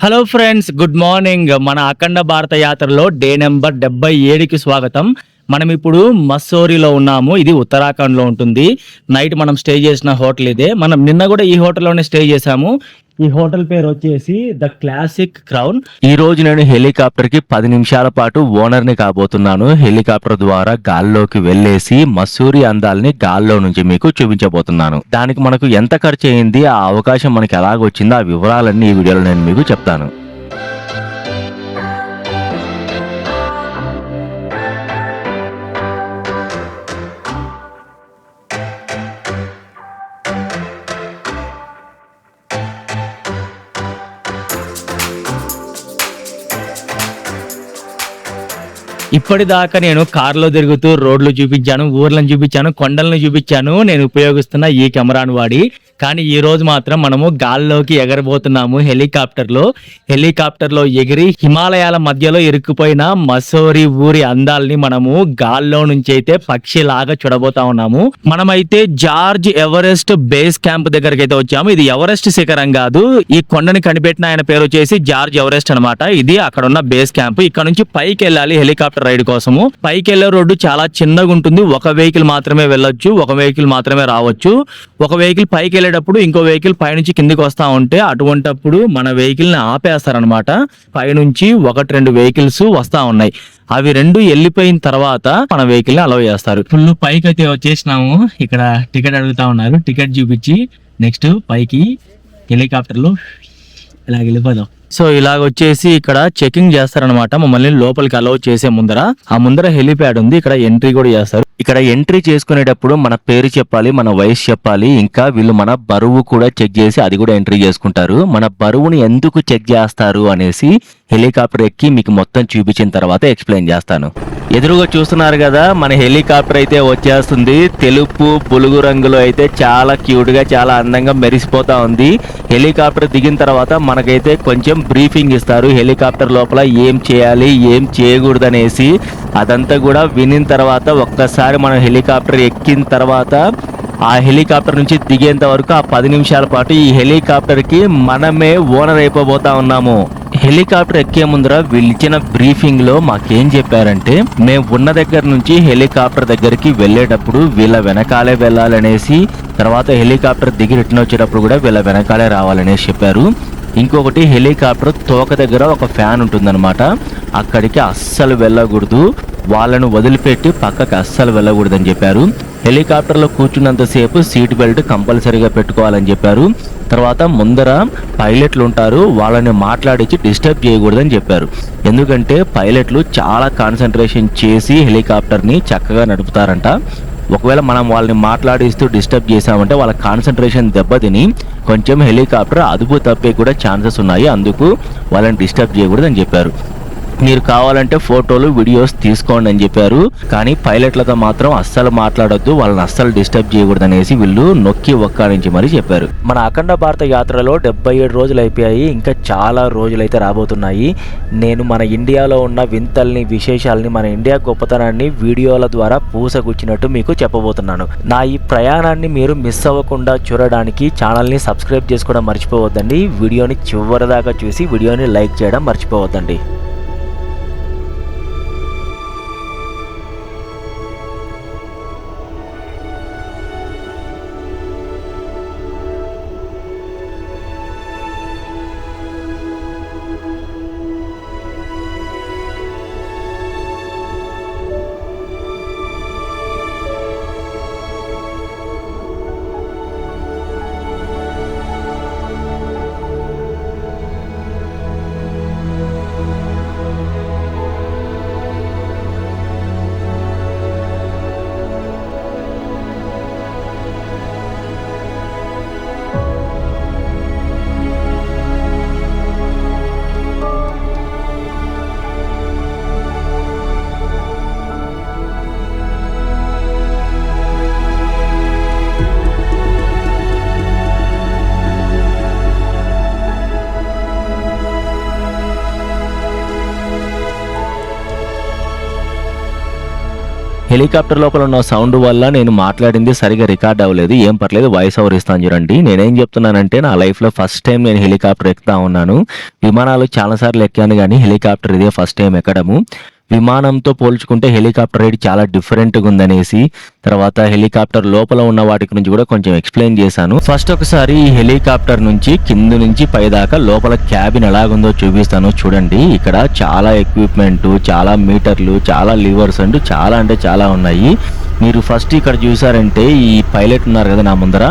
Hello friends, good morning. మన అఖండ భారత యాత్రలో డే నెంబర్ 77కి స్వాగతం. మనం ఇప్పుడు మస్సోరీలో ఉన్నాము. ఇది ఉత్తరాఖండ్లో ఉంటుంది. నైట్ మనం స్టే చేసిన హోటల్ ఇదే. మనం నిన్న కూడా ఈ హోటల్లోనే స్టే చేసాము. ఈ హోటల్ పేరు వచ్చేసి ద క్లాసిక్ క్రౌన్. ఈ రోజు నేను హెలికాప్టర్ కి 10 నిమిషాల పాటు ఓనర్ ని కాబోతున్నాను. హెలికాప్టర్ ద్వారా గాల్లోకి వెళ్ళేసి మసూరి అందాల్ని గాల్లో నుంచి మీకు చూపించబోతున్నాను. దానికి మనకు ఎంత ఖర్చు అయింది, ఆ అవకాశం మనకి ఎలాగొచ్చిందో ఆ వివరాలన్నీ ఈ వీడియోలో నేను మీకు చెప్తాను. ఇప్పటిదాకా నేను కార్లో తిరుగుతూ రోడ్లు చూపించాను, ఊర్లను చూపించాను, కొండలను చూపించాను నేను ఉపయోగిస్తున్న ఈ కెమెరాను వాడి. కానీ ఈ రోజు మాత్రం మనము గాల్లోకి ఎగరబోతున్నాము హెలికాప్టర్లో ఎగిరి హిమాలయాల మధ్యలో ఇరుక్కుపోయిన మసోరి ఊరి అందాల్ని మనము గాల్లో నుంచి అయితే పక్షిలాగా చూడబోతా ఉన్నాము. మనమైతే జార్జ్ ఎవరెస్ట్ బేస్ క్యాంప్ దగ్గరికి అయితే వచ్చాము. ఇది ఎవరెస్ట్ శిఖరం కాదు, ఈ కొండని కనిపెట్టిన ఆయన పేరు వచ్చేసి జార్జ్ ఎవరెస్ట్ అనమాట. ఇది అక్కడ ఉన్న బేస్ క్యాంప్. ఇక్కడ నుంచి పైకి వెళ్ళాలి హెలికాప్టర్ రైడ్ కోసము. పైకి వెళ్లే రోడ్డు చాలా చిన్నగా ఉంటుంది. ఒక వెహికల్ మాత్రమే వెళ్ళొచ్చు, ఒక వెహికల్ మాత్రమే రావచ్చు. ఒక వెహికల్ పైకి వెళ్ళేటప్పుడు ఇంకో వెహికల్ పైనుంచి కిందికి వస్తా ఉంటే అటువంటప్పుడు మన వెహికల్ ని ఆపేస్తారనమాట. పైనుంచి 1-2 వెహికల్స్ వస్తా ఉన్నాయి. అవి రెండు వెళ్ళిపోయిన తర్వాత మన వెహికల్ ని అలౌ చేస్తారు. ఫుల్ పైకి అయితే వచ్చేసినాము. ఇక్కడ టికెట్ అడుగుతా ఉన్నారు. టికెట్ చూపించి నెక్స్ట్ పైకి హెలికాప్టర్ లో ఇలా వెళ్ళిపోదాం. సో ఇలాగ వచ్చేసి ఇక్కడ చెకింగ్ చేస్తారనమాట. మమ్మల్ని లోపలికి అలౌ చేసే ముందర హెలిప్యాడ్ ఉంది. ఇక్కడ ఎంట్రీ కూడా చేస్తారు. ఇక్కడ ఎంట్రీ చేసుకునేటప్పుడు మన పేరు చెప్పాలి, మన వయసు చెప్పాలి, ఇంకా వీళ్ళు మన బరువు కూడా చెక్ చేసి అది కూడా ఎంట్రీ చేసుకుంటారు. మన బరువుని ఎందుకు చెక్ చేస్తారు అనేసి హెలికాప్టర్ ఎక్కి మీకు మొత్తం చూపించిన తర్వాత ఎక్స్ప్లెయిన్ చేస్తాను. ఎదురుగా చూస్తున్నారు కదా, మన హెలికాప్టర్ అయితే వచ్చేస్తుంది. తెలుపు బులుగు రంగులో అయితే చాలా క్యూట్ గా చాలా అందంగా మెరిసిపోతా ఉంది. హెలికాప్టర్ దిగిన తర్వాత మనకైతే కొంచెం బ్రీఫింగ్ ఇస్తారు. హెలికాప్టర్ లోపల ఏం చేయాలి, ఏం చేయకూడదు అనేసి అదంతా కూడా వినిన తర్వాత ఒక్కసారి మనం హెలికాప్టర్ ఎక్కిన తర్వాత ఆ హెలికాప్టర్ నుంచి దిగేంత వరకు ఆ 10 నిమిషాల పాటు ఈ హెలికాప్టర్ కి మనమే ఓనర్ అయిపోబోతా ఉన్నాము. హెలికాప్టర్ ఎక్కే ముందర వీళ్ళు ఇచ్చిన బ్రీఫింగ్ లో మాకేం చెప్పారంటే, మేము ఉన్న దగ్గర నుంచి హెలికాప్టర్ దగ్గరికి వెళ్ళేటప్పుడు వీళ్ళ వెనకాలే వెళ్ళాలనేసి, తర్వాత హెలికాప్టర్ దిగి రిటర్న్ వచ్చేటప్పుడు కూడా వీళ్ళ వెనకాలే రావాలనేసి చెప్పారు. ఇంకొకటి, హెలికాప్టర్ తోక దగ్గర ఒక ఫ్యాన్ ఉంటుందన్నమాట, అక్కడికి అస్సలు వెళ్ళకూడదు, వాళ్ళను వదిలిపెట్టి పక్కకి అస్సలు వెళ్ళకూడదని చెప్పారు. హెలికాప్టర్లో కూర్చున్నంతసేపు సీట్ బెల్ట్ కంపల్సరీగా పెట్టుకోవాలని చెప్పారు. తర్వాత ముందర పైలట్లు ఉంటారు, వాళ్ళని మాట్లాడించి డిస్టర్బ్ చేయకూడదని చెప్పారు. ఎందుకంటే పైలట్లు చాలా కాన్సన్ట్రేషన్ చేసి హెలికాప్టర్ని చక్కగా నడుపుతారంట. ఒకవేళ మనం వాళ్ళని మాట్లాడిస్తూ డిస్టర్బ్ చేసామంటే వాళ్ళ కాన్సన్ట్రేషన్ దెబ్బతిని కొంచెం హెలికాప్టర్ అదుపు తప్పే కూడా ఛాన్సెస్ ఉన్నాయి. అందుకు వాళ్ళని డిస్టర్బ్ చేయకూడదని చెప్పారు. మీరు కావాలంటే ఫోటోలు వీడియోస్ తీసుకోండి అని చెప్పారు. కానీ పైలట్లతో మాత్రం అస్సలు మాట్లాడొద్దు, వాళ్ళని అస్సలు డిస్టర్బ్ చేయకూడదు అనేసి వీళ్ళు నొక్కి ఒక్కారించి మరి చెప్పారు. మన అఖండ భారత యాత్రలో 77 రోజులు అయిపోయాయి. ఇంకా చాలా రోజులు అయితే రాబోతున్నాయి. నేను మన ఇండియాలో ఉన్న వింతల్ని, విశేషాలని, మన ఇండియా గొప్పతనాన్ని వీడియోల ద్వారా పూసగుచ్చినట్టు మీకు చెప్పబోతున్నాను. నా ఈ ప్రయాణాన్ని మీరు మిస్ అవ్వకుండా చూడడానికి ఛానల్ని సబ్స్క్రైబ్ చేసుకోవడం మర్చిపోవద్దండి. వీడియోని చివరిదాకా చూసి వీడియోని లైక్ చేయడం మర్చిపోవద్దండి. హెలికాప్టర్ లోపల ఉన్న సౌండ్ వల్ల నేను మాట్లాడింది సరిగా రికార్డ్ అవ్వలేదు. ఏం పర్లేదు, వాయిస్ ఓవర్ ఇస్తాను చూడండి. నేనేం చెప్తున్నానంటే నా లైఫ్లో ఫస్ట్ టైం నేను హెలికాప్టర్ ఎక్కుతా ఉన్నాను. విమానాలు చాలాసార్లు ఎక్కాను కానీ హెలికాప్టర్ ఇదే ఫస్ట్ టైం ఎక్కడము. విమానంతో పోల్చుకుంటే హెలికాప్టర్ రైడ్ చాలా డిఫరెంట్గా ఉందనేసి, తర్వాత హెలికాప్టర్ లోపల ఉన్న వాటి గురించి కూడా కొంచెం ఎక్స్ప్లెయిన్ చేశాను. ఫస్ట్ ఒకసారి ఈ హెలికాప్టర్ నుంచి కింద నుంచి పై దాకా లోపల క్యాబిన్ ఎలాగుందో చూపిస్తాను చూడండి. ఇక్కడ చాలా ఎక్విప్మెంట్, చాలా మీటర్లు, చాలా లివర్స్ అండ్ చాలా అంటే చాలా ఉన్నాయి. మీరు ఫస్ట్ ఇక్కడ చూసారంటే ఈ పైలట్ ఉన్నారు కదా నా ముందర,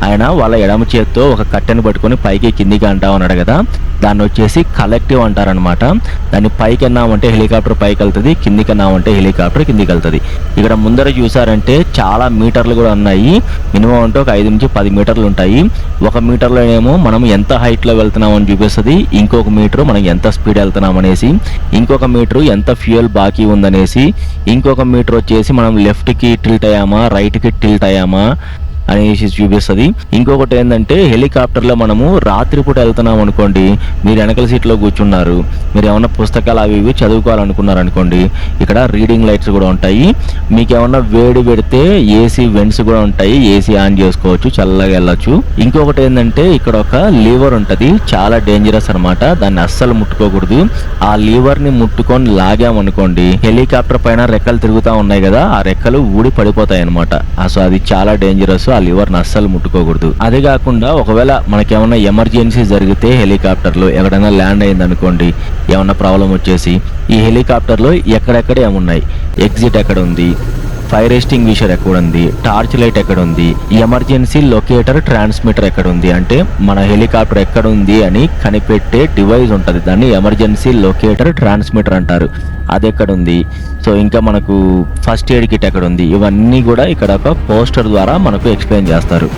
ఆయన వాళ్ళ ఎడమ చేత్తో ఒక కట్టెను పట్టుకొని పైకి కిందికి అంటా ఉన్నాడు కదా, దాన్ని వచ్చేసి కలెక్టివ్ అంటారనమాట. దాన్ని పైకి అన్నామంటే హెలికాప్టర్ పైకి వెళ్తుంది, కిందికి అన్నామంటే హెలికాప్టర్ కిందికి వెళ్తుంది. ఇక్కడ ముందర చూసారంటే చాలా మీటర్లు కూడా ఉన్నాయి. మినిమం అంటే ఒక 5 నుంచి 10 మీటర్లు ఉంటాయి. ఒక మీటర్లో ఏమో మనం ఎంత హైట్లో వెళ్తున్నాం అని చూపిస్తుంది, ఇంకొక మీటర్ మనం ఎంత స్పీడ్ వెళ్తున్నాం అనేసి, ఇంకొక మీటర్ ఎంత ఫ్యూయల్ బాకీ ఉందనేసి, ఇంకొక మీటర్ వచ్చేసి మనం లెఫ్ట్కి టిల్ట్ అయ్యామా రైట్కి టిల్ట్ అయ్యామా అనేసి చూపిస్తుంది. ఇంకొకటి ఏంటంటే హెలికాప్టర్లో మనము రాత్రిపూట వెళ్తున్నాం అనుకోండి, మీరు వెనకల సీట్లో కూర్చున్నారు, మీరు ఏమన్నా పుస్తకాలు అవి ఇవి చదువుకోవాలనుకున్నారు అనుకోండి, ఇక్కడ రీడింగ్ లైట్స్ కూడా ఉంటాయి. మీకు ఏమన్నా వేడి పెడితే ఏసీ వెంట్స్ కూడా ఉంటాయి, ఏసీ ఆన్ చేసుకోవచ్చు, చల్లగా వెళ్ళచ్చు. ఇంకొకటి ఏంటంటే ఇక్కడ ఒక లీవర్ ఉంటుంది, చాలా డేంజరస్ అనమాట, దాన్ని అస్సలు ముట్టుకోకూడదు. ఆ లీవర్ ని ముట్టుకొని లాగామనుకోండి, హెలికాప్టర్ పైన రెక్కలు తిరుగుతూ ఉన్నాయి కదా, ఆ రెక్కలు ఊడి పడిపోతాయి అనమాట. సో అది చాలా డేంజరస్, ఆ లివర్ని అస్సలు ముట్టుకోకూడదు. అదే కాకుండా ఒకవేళ మనకేమన్నా ఎమర్జెన్సీ జరిగితే హెలికాప్టర్లో ఎక్కడైనా ల్యాండ్ అయింది అనుకోండి, ఏమన్నా ప్రాబ్లం వచ్చేసి, ఈ హెలికాప్టర్లో ఎక్కడెక్కడ ఏమున్నాయి, ఎగ్జిట్ ఎక్కడ ఉంది, ఫైర్ ఎక్స్టింగ్విషర్ ఎక్కడ ఉంది, టార్చ్ లైట్ ఎక్కడ ఉంది, ఎమర్జెన్సీ లొకేటర్ ట్రాన్స్మిటర్ ఎక్కడ ఉంది, అంటే మన హెలికాప్టర్ ఎక్కడ ఉంది అని కనిపెట్టే డివైస్ ఉంటుంది, దాన్ని ఎమర్జెన్సీ లొకేటర్ ట్రాన్స్మిటర్ అంటారు, అది ఎక్కడ ఉంది. సో ఇంకా మనకు ఫస్ట్ ఎయిడ్ కిట్ ఎక్కడ ఉంది, ఇవన్నీ కూడా ఇక్కడ ఒక పోస్టర్ ద్వారా మనకు ఎక్స్ప్లెయిన్ చేస్తారు.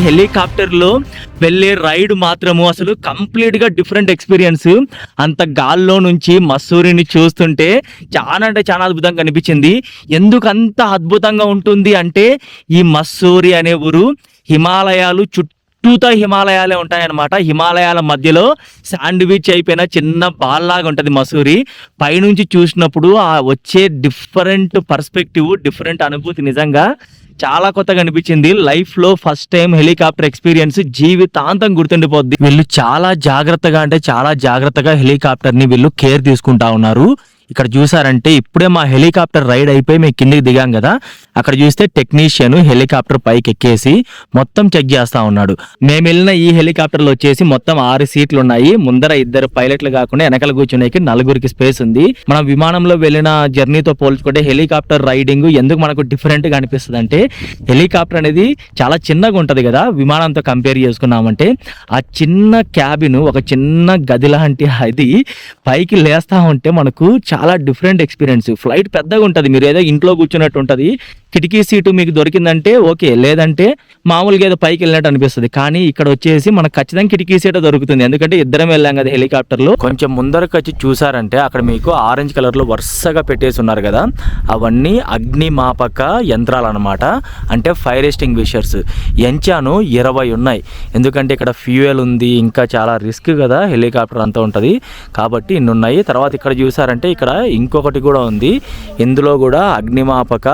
హెలికాప్టర్ లో వెళ్ళే రైడ్ మాత్రము అసలు కంప్లీట్ గా డిఫరెంట్ ఎక్స్పీరియన్స్. అంత గాల్లో నుంచి మస్సూరిని చూస్తుంటే చాలా అంటే చాలా అద్భుతంగా అనిపించింది. ఎందుకు అంత అద్భుతంగా ఉంటుంది అంటే, ఈ మస్సూరి అనే ఊరు హిమాలయాలు చుట్టూతా హిమాలయాలే ఉంటాయన్నమాట. హిమాలయాల మధ్యలో శాండ్విచ్ అయిపోయిన చిన్న బాల్ లాగా ఉంటుంది మసూరి. పైనుంచి చూసినప్పుడు ఆ వచ్చే డిఫరెంట్ పర్స్పెక్టివ్, డిఫరెంట్ అనుభూతి నిజంగా చాలా కొత్తగా అనిపించింది. లైఫ్ లో ఫస్ట్ టైం హెలికాప్టర్ ఎక్స్పీరియన్స్ జీవితాంతం గుర్తుండిపోద్ది. వీళ్ళు చాలా జాగ్రత్తగా అంటే చాలా జాగ్రత్తగా హెలికాప్టర్ ని వీళ్ళు కేర్ తీసుకుంటా ఉన్నారు. ఇక్కడ చూసారంటే ఇప్పుడే మా హెలికాప్టర్ రైడ్ అయిపోయి మేము కిందికి దిగాం కదా, అక్కడ చూస్తే టెక్నీషియన్ హెలికాప్టర్ పైకి ఎక్కేసి మొత్తం చెక్ చేస్తా ఉన్నాడు. మేము వెళ్ళిన ఈ హెలికాప్టర్లో వచ్చేసి మొత్తం 6 సీట్లు ఉన్నాయి. ముందర 2 పైలట్లు కాకుండా వెనకాల కూర్చునేకి 4కి స్పేస్ ఉంది. మనం విమానంలో వెళ్ళిన జర్నీతో పోల్చుకుంటే హెలికాప్టర్ రైడింగ్ ఎందుకు మనకు డిఫరెంట్ గా అనిపిస్తుంది అంటే, హెలికాప్టర్ అనేది చాలా చిన్నగా ఉంటది కదా విమానంతో కంపేర్ చేసుకున్నామంటే, ఆ చిన్న క్యాబిన్ ఒక చిన్న గది లాంటి అది పైకి లేస్తా ఉంటే మనకు చాలా డిఫరెంట్ ఎక్స్పీరియన్స్. ఫ్లైట్ పెద్దగా ఉంటుంది, మీరు ఏదో ఇంట్లో కూర్చున్నట్టు ఉంటుంది. కిటికీ సీటు మీకు దొరికిందంటే ఓకే, లేదంటే మామూలుగా ఏదో పైకి వెళ్ళినట్టు అనిపిస్తుంది. కానీ ఇక్కడ వచ్చేసి మనకు ఖచ్చితంగా కిటికీ సీట్ దొరుకుతుంది, ఎందుకంటే ఇద్దరం వెళ్ళాం కదా హెలికాప్టర్ లో. కొంచెం ముందరకు వచ్చి చూసారంటే అక్కడ మీకు ఆరెంజ్ కలర్ లో వరుసగా పెట్టేసి ఉన్నారు కదా, అవన్నీ అగ్నిమాపక యంత్రాలు అనమాట, అంటే ఫైర్ ఎక్స్టింగ్విషర్స్. ఎంచాను 20 ఉన్నాయి, ఎందుకంటే ఇక్కడ ఫ్యూయల్ ఉంది, ఇంకా చాలా రిస్క్ కదా హెలికాప్టర్ అంతా ఉంటుంది కాబట్టి ఇన్ని ఉన్నాయి. తర్వాత ఇక్కడ చూసారంటే ఇక్కడ ఇంకొకటి కూడా ఉంది, ఇందులో కూడా అగ్నిమాపక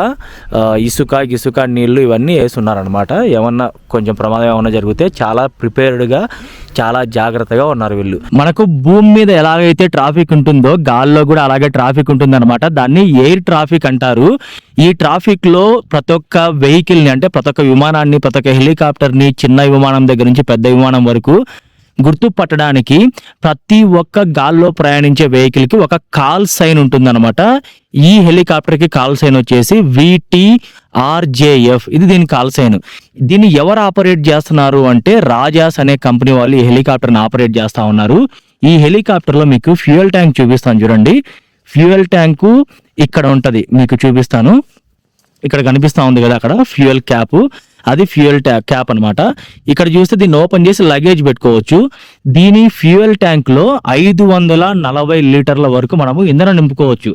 ఇసుక నీళ్లు ఇవన్నీ వేస్తున్నారనమాట. ఏమన్నా కొంచెం ప్రమాదం ఏమన్నా జరిగితే చాలా ప్రిపేర్డ్గా చాలా జాగ్రత్తగా ఉన్నారు వీళ్ళు. మనకు భూమి మీద ఎలాగైతే ట్రాఫిక్ ఉంటుందో గాల్లో కూడా అలాగే ట్రాఫిక్ ఉంటుంది అనమాట. దాన్ని ఎయిర్ ట్రాఫిక్ అంటారు. ఈ ట్రాఫిక్ లో ప్రతి ఒక్క వెహికల్ ని, అంటే ప్రతి ఒక్క విమానాన్ని, ప్రతి ఒక్క హెలికాప్టర్ ని, చిన్న విమానం దగ్గర నుంచి పెద్ద విమానం వరకు గుర్తుపట్టడానికి ప్రతి ఒక్క గాల్లో ప్రయాణించే వెహికల్ కి ఒక కాల్ సైన్ ఉంటుందన్నమాట. ఈ హెలికాప్టర్ కి కాల్ సైన్ వచ్చేసి VTRJF, ఇది దీని కాల్ సైన్. దీన్ని ఎవరు ఆపరేట్ చేస్తున్నారు అంటే, రాజాస్ అనే కంపెనీ వాళ్ళు ఈ హెలికాప్టర్ని ఆపరేట్ చేస్తా ఉన్నారు. ఈ హెలికాప్టర్ లో మీకు ఫ్యూయల్ ట్యాంక్ చూపిస్తాను చూడండి. ఫ్యూయల్ ట్యాంకు ఇక్కడ ఉంటది, మీకు చూపిస్తాను. ఇక్కడ కనిపిస్తా ఉంది కదా అక్కడ ఫ్యూయల్ క్యాప్, అది ఫ్యూయల్ క్యాప్ అన్నమాట. ఇక్కడ చూస్తే దీన్ని ఓపెన్ చేసి లగేజ్ పెట్టుకోవచ్చు. దీని ఫ్యూయల్ ట్యాంక్ లో 540 లీటర్ల వరకు మనము ఇంధనం నింపుకోవచ్చు.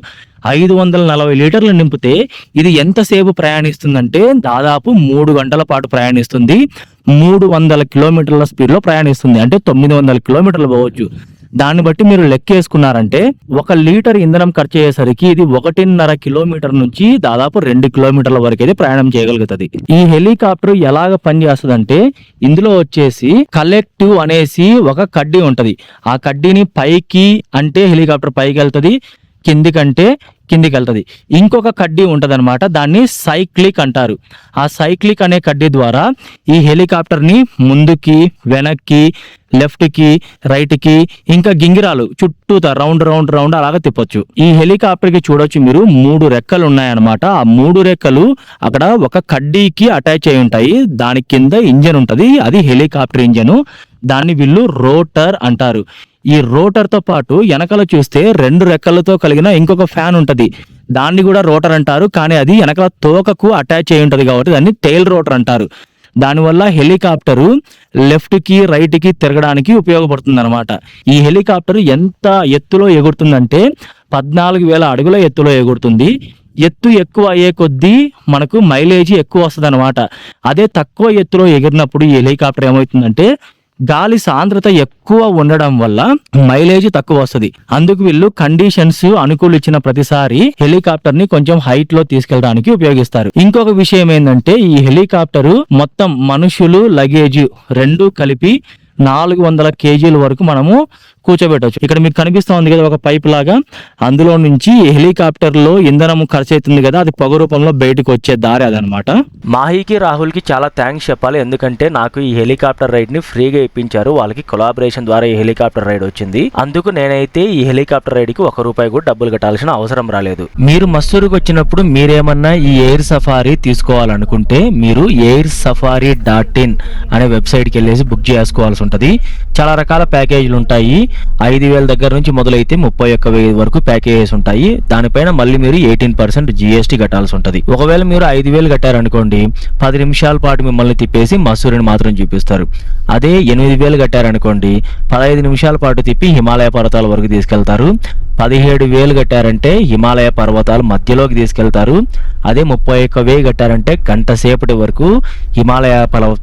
540 లీటర్లు నింపితే ఇది ఎంతసేపు ప్రయాణిస్తుందంటే దాదాపు 3 గంటల పాటు ప్రయాణిస్తుంది. 300 కిలోమీటర్ల స్పీడ్ లో ప్రయాణిస్తుంది. అంటే 900 కిలోమీటర్లు పోవచ్చు. దాన్ని బట్టి మీరు లెక్కేసుకున్నారంటే 1 లీటర్ ఇంధనం ఖర్చు అయ్యేసరికి ఇది 1.5 కిలోమీటర్ నుంచి దాదాపు 2 కిలోమీటర్ల వరకు అయితే ప్రయాణం చేయగలుగుతుంది. ఈ హెలికాప్టర్ ఎలాగ పనిచేస్తుందంటే ఇందులో వచ్చేసి కలెక్టివ్ అనేసి ఒక కడ్డీ ఉంటది. ఆ కడ్డీని పైకి అంటే హెలికాప్టర్ పైకి వెళ్తుంది, కిందికంటే కిందికి వెళ్తుంది. ఇంకొక కడ్డీ ఉంటది అనమాట, దాన్ని సైక్లిక్ అంటారు. ఆ సైక్లిక్ అనే కడ్డీ ద్వారా ఈ హెలికాప్టర్ ని ముందుకి, వెనక్కి, లెఫ్ట్ కి, రైట్ కి, ఇంకా గింగిరాలు చుట్టూతా రౌండ్ రౌండ్ రౌండ్ అలాగా తిప్పొచ్చు. ఈ హెలికాప్టర్ కి చూడొచ్చు మీరు 3 రెక్కలు ఉన్నాయన్నమాట. ఆ 3 రెక్కలు అక్కడ ఒక కడ్డీకి అటాచ్ అయి ఉంటాయి. దాని కింద ఇంజన్ ఉంటది, అది హెలికాప్టర్ ఇంజన్. దాన్ని వీళ్ళు రోటర్ అంటారు. ఈ రోటర్ తో పాటు వెనకాల చూస్తే 2 రెక్కలతో కలిగిన ఇంకొక ఫ్యాన్ ఉంటది, దాన్ని కూడా రోటర్ అంటారు. కానీ అది వెనకాల తోకకు అటాచ్ అయి ఉంటది కాబట్టి దాన్ని టెయిల్ రోటర్ అంటారు. దానివల్ల హెలికాప్టరు లెఫ్ట్ కి రైట్ కి తిరగడానికి ఉపయోగపడుతుంది అనమాట. ఈ హెలికాప్టర్ ఎంత ఎత్తులో ఎగురుతుందంటే 14,000 అడుగుల ఎత్తులో ఎగురుతుంది. ఎత్తు ఎక్కువ అయ్యే కొద్దీ మనకు మైలేజ్ ఎక్కువ వస్తుంది అనమాట. అదే తక్కువ ఎత్తులో ఎగిరినప్పుడు ఈ హెలికాప్టర్ ఏమవుతుందంటే గాలి సాంద్రత ఎక్కువ ఉండడం వల్ల మైలేజ్ తక్కువ వస్తుంది. అందుకు వీళ్ళు కండిషన్స్ అనుకూలించిన ప్రతిసారి హెలికాప్టర్ ని కొంచెం హైట్ లో తీసుకెళ్ళడానికి ఉపయోగిస్తారు. ఇంకొక విషయం ఏంటంటే ఈ హెలికాప్టర్ మొత్తం మనుషులు లగేజ్ 2 కలిపి 400 కేజీల వరకు మనము కూర్చోబెట్టవచ్చు. ఇక్కడ మీకు కనిపిస్తా ఉంది కదా ఒక పైప్ లాగా, అందులో నుంచి హెలికాప్టర్ లో ఇంధనం ఖర్చు అవుతుంది కదా, అది పొగ రూపంలో బయటకు వచ్చే దారి అదనమాట. మాహీకి రాహుల్ కి చాలా థ్యాంక్స్ చెప్పాలి, ఎందుకంటే నాకు ఈ హెలికాప్టర్ రైడ్ ని ఫ్రీగా ఇప్పించారు. వాళ్ళకి కొలాబరేషన్ ద్వారా ఈ హెలికాప్టర్ రైడ్ వచ్చింది. అందుకు నేనైతే ఈ హెలికాప్టర్ రైడ్ కి ₹1 కూడా డబ్బులు కట్టాల్సిన అవసరం రాలేదు. మీరు మస్సూరుకు వచ్చినప్పుడు మీరేమన్నా ఈ ఎయిర్ సఫారీ తీసుకోవాలనుకుంటే మీరు airsafari.in అనే వెబ్సైట్కి వెళ్ళేసి బుక్ చేసుకోవాల్సి ఉంటుంది. చాలా రకాల ప్యాకేజీలు ఉంటాయి. 5,000 దగ్గర నుంచి మొదలైతే 31,000 వరకు ప్యాకేజెస్ ఉంటాయి. దానిపైన మళ్ళీ మీరు 18% GST కట్టాల్సి ఉంటుంది. ఒకవేళ మీరు 5,000 కట్టారనుకోండి, 10 నిమిషాల పాటు మిమ్మల్ని తిప్పేసి మసూరిని మాత్రం చూపిస్తారు. అదే 8,000 కట్టారనుకోండి, 15 నిమిషాల పాటు తిప్పి హిమాలయ పర్వతాల వరకు తీసుకెళ్తారు. 17,000 కట్టారంటే హిమాలయ పర్వతాల మధ్యలోకి తీసుకెళ్తారు. అదే 31,000 కట్టారంటే గంట సేపటి వరకు హిమాలయ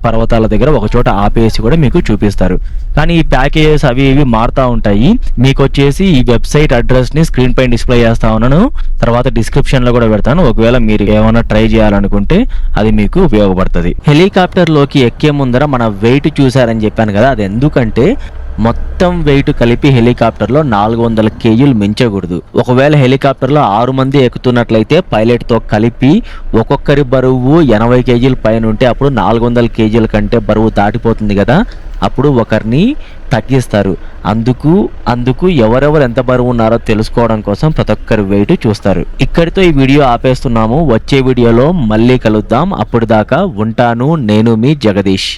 పర్వతాల దగ్గర ఒక చోట ఆపేసి కూడా మీకు చూపిస్తారు. కానీ ఈ ప్యాకేజెస్ అవి ఇవి మారుతూ ఉంటాయి. మీకు వచ్చేసి ఈ వెబ్సైట్ అడ్రస్ ని స్క్రీన్ పైన డిస్ప్లే చేస్తా ఉన్నాను, తర్వాత డిస్క్రిప్షన్ లో కూడా పెడతాను. ఒకవేళ మీరు ఏమైనా ట్రై చేయాలనుకుంటే అది మీకు ఉపయోగపడుతుంది. హెలికాప్టర్ లోకి ఎక్కే ముందర మన వెయిట్ చూసారని చెప్పాను కదా, అది ఎందుకంటే మొత్తం వెయిట్ కలిపి హెలికాప్టర్లో 400 కేజీలు మించకూడదు. ఒకవేళ హెలికాప్టర్లో 6 మంది ఎక్కుతున్నట్లయితే పైలట్తో కలిపి ఒక్కొక్కరి బరువు 80 కేజీల పైన ఉంటే అప్పుడు 400 కేజీల కంటే బరువు దాటిపోతుంది కదా, అప్పుడు ఒకరిని తగ్గిస్తారు. అందుకు ఎవరెవరు ఎంత బరువు ఉన్నారో తెలుసుకోవడం కోసం ప్రతి ఒక్కరి వెయిట్ చూస్తారు. ఇక్కడితో ఈ వీడియో ఆపేస్తున్నాము. వచ్చే వీడియోలో మళ్ళీ కలుద్దాం. అప్పుడు దాకా ఉంటాను. నేను మీ జగదీష్.